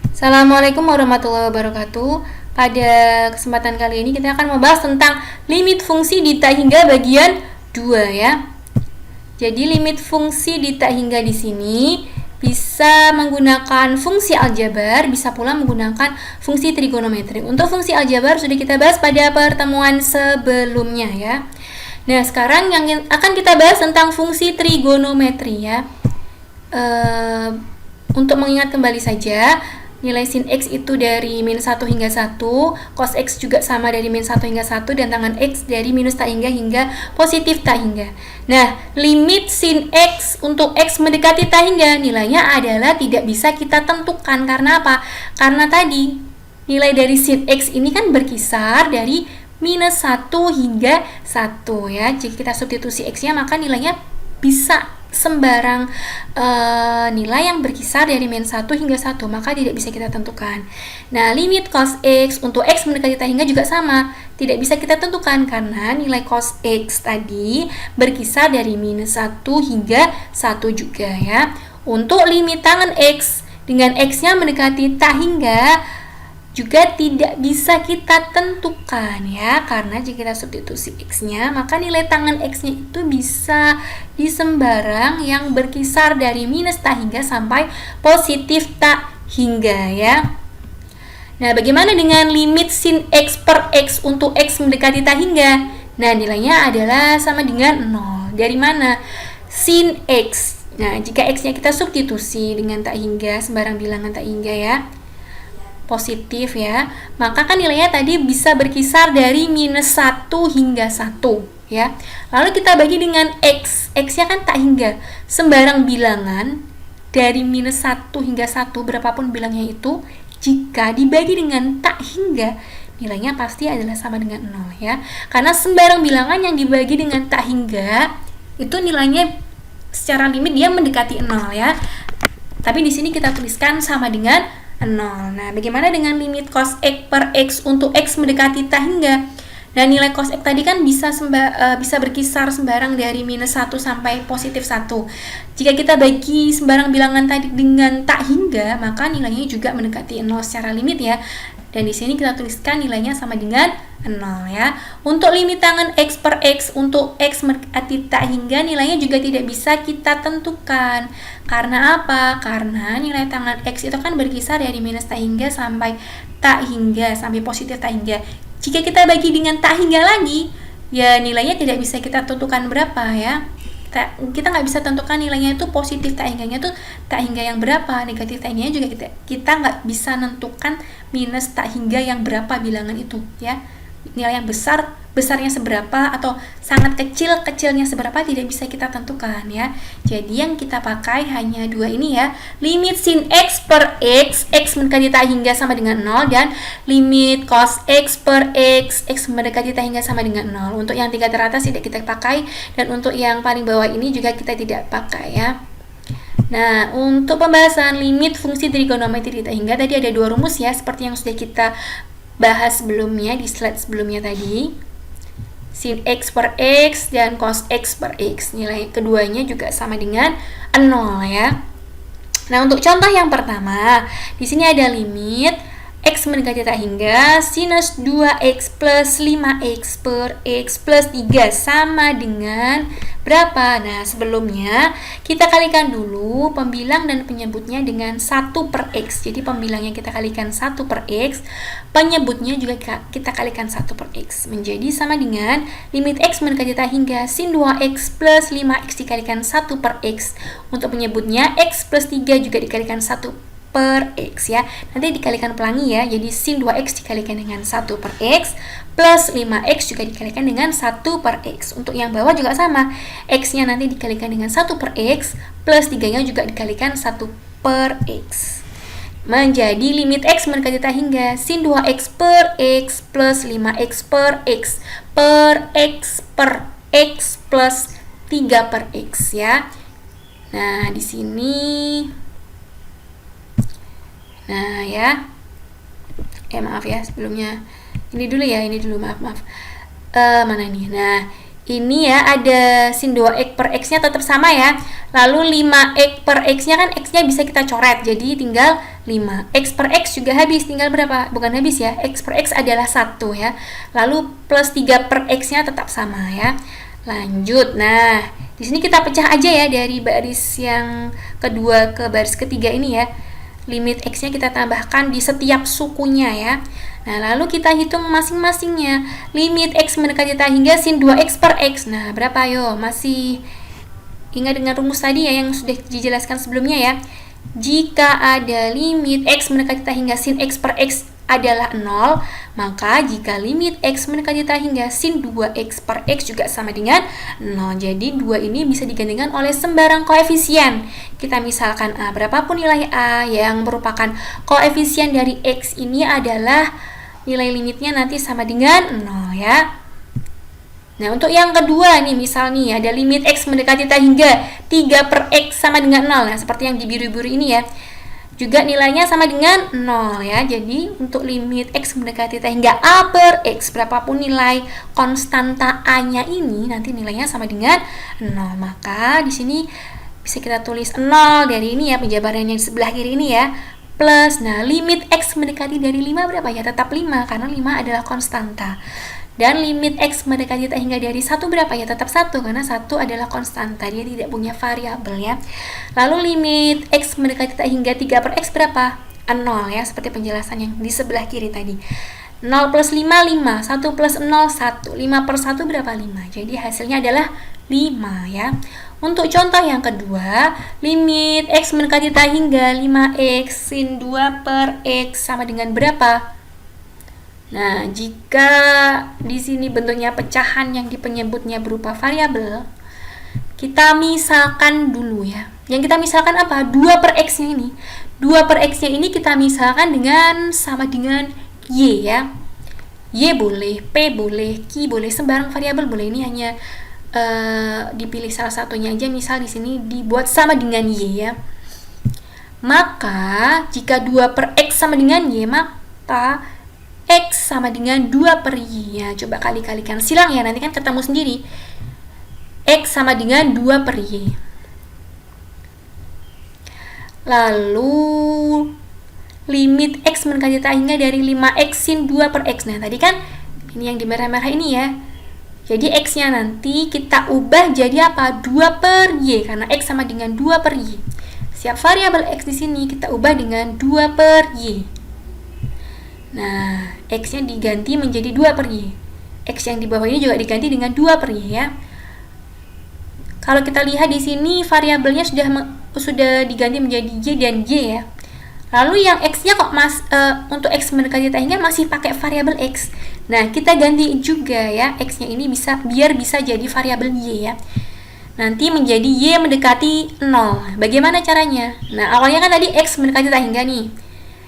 Assalamualaikum warahmatullahi wabarakatuh. Pada kesempatan kali ini kita akan membahas tentang limit fungsi di tak hingga bagian 2 ya. Jadi limit fungsi di tak hingga di sini bisa menggunakan fungsi aljabar, bisa pula menggunakan fungsi trigonometri. Untuk fungsi aljabar sudah kita bahas pada pertemuan sebelumnya ya. Nah, sekarang yang akan kita bahas tentang fungsi trigonometri ya. Untuk mengingat kembali saja, nilai sin X itu dari min 1 hingga 1, cos X juga sama dari min 1 hingga 1, dan tangan X dari minus tak hingga positif tak hingga. Nah, limit sin X untuk X mendekati tak hingga nilainya adalah tidak bisa kita tentukan. Karena apa? Karena tadi nilai dari sin X ini kan berkisar dari minus 1 hingga 1 ya. Jika kita substitusi X-nya maka nilainya bisa sembarang nilai yang berkisar dari min 1 hingga 1, maka tidak bisa kita tentukan. Nah, limit cos X untuk X mendekati tak hingga juga sama, tidak bisa kita tentukan karena nilai cos X tadi berkisar dari minus 1 hingga 1 juga ya. Untuk limit tangan X dengan X-nya mendekati tak hingga juga tidak bisa kita tentukan ya, karena jika kita substitusi X-nya maka nilai tangan X-nya itu bisa di sembarang yang berkisar dari minus tak hingga sampai positif tak hingga ya. Nah, bagaimana dengan limit sin X per X untuk X mendekati tak hingga? Nah, nilainya adalah sama dengan 0. Dari mana? Sin X. Nah, jika X-nya kita substitusi dengan tak hingga, sembarang bilangan tak hingga ya, positif ya, maka kan nilainya tadi bisa berkisar dari minus 1 hingga 1 ya. Lalu kita bagi dengan X, X-nya kan tak hingga, sembarang bilangan dari minus 1 hingga 1 berapapun bilangnya itu, jika dibagi dengan tak hingga nilainya pasti adalah sama dengan 0 ya. Karena sembarang bilangan yang dibagi dengan tak hingga itu nilainya secara limit dia mendekati 0 ya. Tapi di sini kita tuliskan sama dengan 0. Nah, bagaimana dengan limit cos X per X untuk X mendekati tak hingga? Nah, nilai cos X tadi kan bisa berkisar sembarang dari minus 1 sampai positif 1. Jika kita bagi sembarang bilangan tadi dengan tak hingga, maka nilainya juga mendekati 0 secara limit ya. Dan di sini kita tuliskan nilainya sama dengan 0 ya. Untuk limit tangan X per X untuk X mendekati tak hingga nilainya juga tidak bisa kita tentukan. Karena apa? Karena nilai tangan X itu kan berkisar dari minus tak hingga sampai tak hingga, sampai positif tak hingga. Jika kita bagi dengan tak hingga lagi, ya nilainya tidak bisa kita tentukan berapa ya. Kita nggak bisa tentukan nilainya itu positif tak hingganya tuh tak hingga yang berapa, negatif tak hingganya juga kita nggak bisa tentukan minus tak hingga yang berapa bilangan itu ya. Nilai yang besarnya seberapa atau sangat kecilnya seberapa tidak bisa kita tentukan ya. Jadi yang kita pakai hanya dua ini ya, limit sin X per X, X mendekati tak hingga sama dengan 0, dan limit cos X per X, X mendekati tak hingga sama dengan 0. Untuk yang tiga teratas tidak kita pakai, dan untuk yang paling bawah ini juga kita tidak pakai ya. Nah, untuk pembahasan limit fungsi trigonometri di tak hingga tadi ada dua rumus ya, seperti yang sudah kita bahas sebelumnya di slide sebelumnya tadi. Sin X per X dan cos X per X. Nilai keduanya juga sama dengan 0 ya. Nah, untuk contoh yang pertama, di sini ada limit X mendekati tak hingga sinus 2X plus 5X per X plus 3 sama dengan berapa? Nah, sebelumnya kita kalikan dulu pembilang dan penyebutnya dengan 1 per X. Jadi pembilangnya kita kalikan 1 per X, penyebutnya juga kita kalikan 1 per X. Menjadi sama dengan limit X mendekati tak hingga sin 2X plus 5X dikalikan 1 per X. Untuk penyebutnya X plus 3 juga dikalikan 1 per X ya. Nanti dikalikan pelangi ya. Jadi sin 2X dikalikan dengan 1 per X plus 5X juga dikalikan dengan 1 per X. Untuk yang bawah juga sama. X-nya nanti dikalikan dengan 1 per X plus 3-nya juga dikalikan 1 per X. Menjadi limit X mendekati tak hingga sin 2X per X plus 5X per X per X plus 3 per X ya. Nah, di sini ya. Maaf ya sebelumnya. Ini dulu maaf. Mana nih? Nah, ini ya ada sin 2x per x-nya tetap sama ya. Lalu 5x per x-nya kan x-nya bisa kita coret, jadi tinggal 5. X per x juga habis, tinggal berapa? Bukan habis ya, x per x adalah 1 ya. Lalu plus 3 per x-nya tetap sama ya. Lanjut, nah di sini kita pecah aja ya dari baris yang kedua ke baris ketiga ini ya. Limit x-nya kita tambahkan di setiap sukunya ya. Nah, lalu kita hitung masing-masingnya. Limit x mendekati θ hingga sin 2x per x. Nah, berapa yo? Masih ingat dengan rumus tadi ya yang sudah dijelaskan sebelumnya ya. Jika ada limit x mendekati θ hingga sin x per x adalah 0, maka jika limit x mendekati θ hingga sin 2x per x juga sama dengan 0. Jadi 2 ini bisa digantikan oleh sembarang koefisien. Kita misalkan A, berapapun nilai A yang merupakan koefisien dari x ini adalah nilai limitnya nanti sama dengan 0 ya. Nah, untuk yang kedua nih, misal nih ada limit x mendekati θ hingga 3 per x sama dengan 0. Nah, seperti yang di biru-biru ini ya. Juga nilainya sama dengan 0 ya. Jadi untuk limit x mendekati θ hingga a per x, berapapun nilai konstanta a-nya ini nanti nilainya sama dengan 0. Maka di sini bisa kita tulis 0 dari ini ya, penjabarannya di sebelah kiri ini ya. Plus, nah limit x mendekati dari 5 berapa ya? Tetap 5 karena 5 adalah konstanta. Dan limit x mendekati θ hingga dari 1 berapa ya? Tetap 1 karena 1 adalah konstanta, dia tidak punya variabel ya. Lalu limit x mendekati θ hingga 3 per x berapa? 0 ya, seperti penjelasan yang di sebelah kiri tadi. 0 plus 5, 5. 1 plus 0, 1. 5 per 1 berapa? 5. Jadi hasilnya adalah 5 ya. Untuk contoh yang kedua, limit x mendekati θ hingga 5x sin 2 per x sama dengan berapa? Nah, jika di sini bentuknya pecahan yang penyebutnya berupa variabel, kita misalkan dulu ya. Yang kita misalkan apa? 2 per x-nya ini. 2 per x-nya ini kita misalkan dengan sama dengan y ya. Y boleh, p boleh, q boleh, sembarang variabel boleh. Ini hanya dipilih salah satunya aja. Misal di sini dibuat sama dengan y ya. Maka jika 2 per x sama dengan y, maka x sama dengan 2 per y. Ya, coba kali-kalikan. Silang ya, nanti kan ketemu sendiri. X sama dengan 2 per y. Lalu limit x mendekati θ hingga dari 5x sin 2 per x. Nah, tadi kan ini yang di merah-merah ini ya. Jadi x-nya nanti kita ubah jadi apa? 2 per y karena x sama dengan 2 per y. Setiap variabel x di sini kita ubah dengan 2 per y. Nah, x-nya diganti menjadi 2 per y. X yang di bawah ini juga diganti dengan 2 per y ya. Kalau kita lihat di sini variabelnya sudah diganti menjadi y dan y ya. Lalu yang x-nya kok untuk x mendekati θ hingga masih pakai variabel x. Nah, kita ganti juga ya x-nya ini biar bisa jadi variabel y ya. Nanti menjadi y mendekati 0. Bagaimana caranya? Nah, awalnya kan tadi x mendekati θ hingga nih.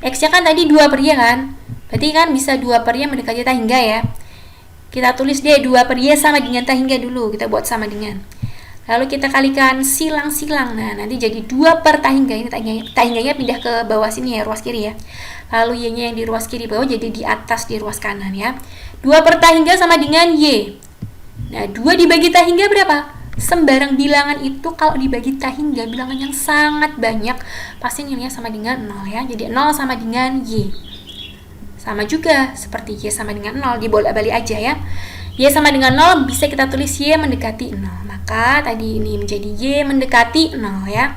X-nya kan tadi 2 per y kan? Berarti kan bisa 2 per y mendekati θ hingga ya. Kita tulis deh 2 per y sama dengan θ hingga dulu. Kita buat sama dengan. Lalu kita kalikan silang-silang. Nah, nanti jadi 2 per θ hingga. Ini θ hingganya pindah ke bawah sini ya, ruas kiri ya. Lalu y-nya yang di ruas kiri bawah jadi di atas di ruas kanan ya. 2 per θ hingga sama dengan y. Nah, 2 dibagi θ hingga berapa? Sembarang bilangan itu kalau dibagi θ hingga bilangan yang sangat banyak, pasti nilainya sama dengan 0 ya. Jadi 0 sama dengan y. Sama juga seperti y sama dengan 0, dibolak-balik aja ya. Y sama dengan 0 bisa kita tulis y mendekati 0. Maka tadi ini menjadi y mendekati 0 ya.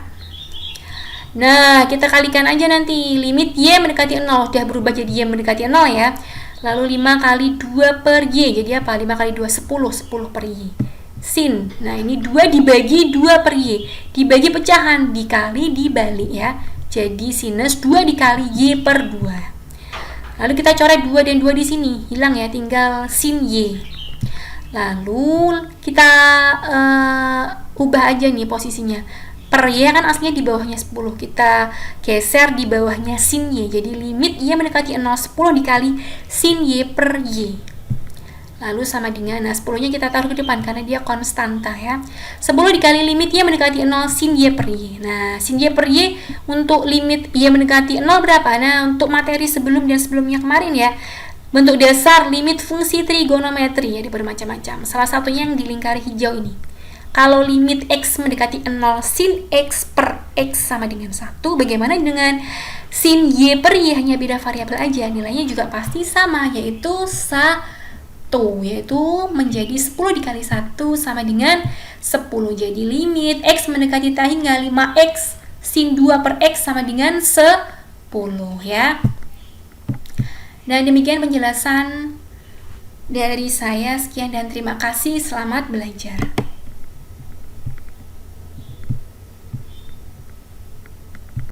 Nah, kita kalikan aja nanti. Limit y mendekati 0 sudah berubah jadi y mendekati 0 ya. Lalu 5 kali 2 per y. Jadi apa? 5 kali 2, 10 per y. Sin. Nah, ini 2 dibagi 2 per y. Dibagi pecahan, dikali dibalik ya. Jadi sinus 2 dikali y per 2. Lalu kita coret 2 dan 2 di sini. Hilang ya, tinggal sin y. Lalu kita ubah aja nih posisinya. Per y kan aslinya di bawahnya 10. Kita geser di bawahnya sin y. Jadi limit y mendekati 0, 10 dikali sin y per y. Lalu sama dengan, nah 10-nya kita taruh ke depan karena dia konstanta ya. 10 dikali limit y mendekati 0 sin y per y. Nah, sin y per y untuk limit y mendekati 0 berapa? Nah, untuk materi sebelum dan sebelumnya kemarin ya. Bentuk dasar limit fungsi trigonometri ya bermacam-macam. Salah satunya yang di lingkar hijau ini. Kalau limit X mendekati 0, sin X per X sama dengan 1, bagaimana dengan sin Y per Y? Hanya beda variabel aja, nilainya juga pasti sama, yaitu 1, yaitu menjadi 10 dikali 1 sama dengan 10. Jadi limit X mendekati tak hingga 5X sin 2 per X sama dengan 10 ya. Dan demikian penjelasan dari saya. Sekian dan terima kasih. Selamat belajar.